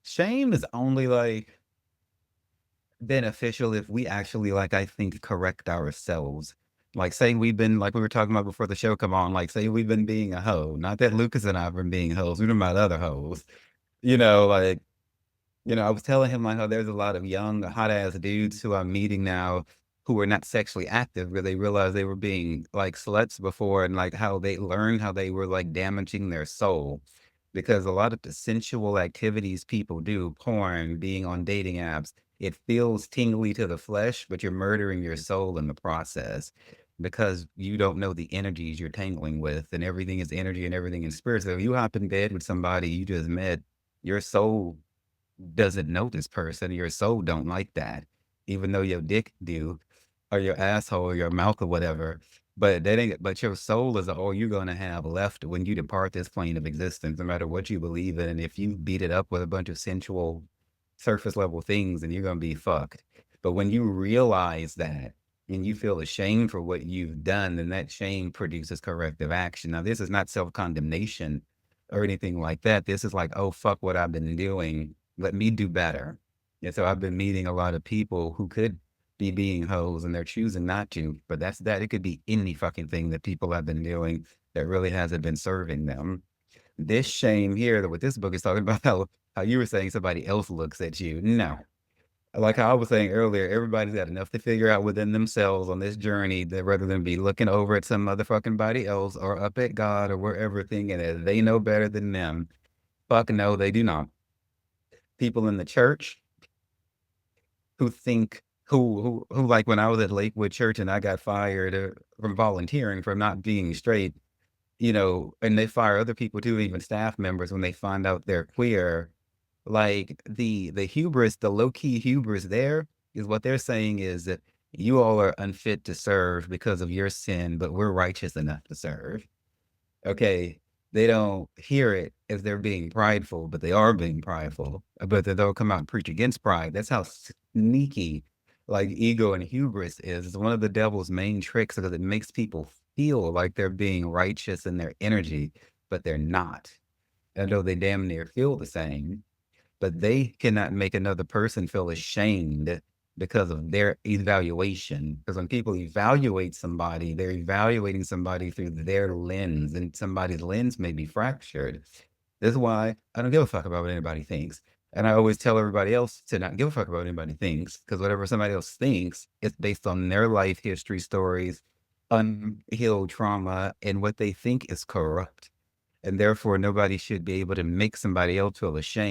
Shame is only like beneficial if we actually, like, I think, correct ourselves. Like, say we've been like we were talking about before the show come on, like, say we've been being a hoe. Not that Lucas and I have been being hoes, we're talking about other hoes. Like, I was telling him, like, how there's a lot of young, hot ass dudes who I'm meeting now who are not sexually active, but they realized they were being like sluts before and like how they learned how they were like damaging their soul. Because a lot of the sensual activities people do, porn, being on dating apps, it feels tingly to the flesh, but you're murdering your soul in the process because you don't know the energies you're tangling with, and everything is energy and everything is spirit. So if you hop in bed with somebody you just met, your soul doesn't know this person, your soul don't like that, even though your dick do, or your asshole, or your mouth, or whatever. But your soul is all you're gonna have left when you depart this plane of existence, no matter what you believe in. And if you beat it up with a bunch of sensual, surface level things, then you're gonna be fucked. But when you realize that and you feel ashamed for what you've done, then that shame produces corrective action. Now, this is not self-condemnation or anything like that. This is like, "Oh, fuck what I've been doing. Let me do better." And so I've been meeting a lot of people who could be being hoes and they're choosing not to, but that's that. It could be any fucking thing that people have been doing that really hasn't been serving them. This shame here, that what this book is talking about, how you were saying somebody else looks at you. No. Like I was saying earlier, everybody's got enough to figure out within themselves on this journey that rather than be looking over at some motherfucking body else or up at God or wherever thinking that they know better than them. Fuck no, they do not. People in the church who think who like when I was at Lakewood Church and I got fired from volunteering for not being straight, and they fire other people too, even staff members when they find out they're queer. Like the hubris, the low key hubris there is what they're saying is that you all are unfit to serve because of your sin, but we're righteous enough to serve. Okay, they don't hear it as they're being prideful, but they are being prideful, but then they'll come out and preach against pride. That's how sneaky, like, ego and hubris is. It's one of the devil's main tricks because it makes people feel like they're being righteous in their energy, but they're not. Although they damn near feel the same, but they cannot make another person feel ashamed because of their evaluation. Because when people evaluate somebody, they're evaluating somebody through their lens, and somebody's lens may be fractured. This is why I don't give a fuck about what anybody thinks. And I always tell everybody else to not give a fuck about what anybody thinks, because whatever somebody else thinks, it's based on their life history stories, unhealed trauma, and what they think is corrupt. And therefore, nobody should be able to make somebody else feel ashamed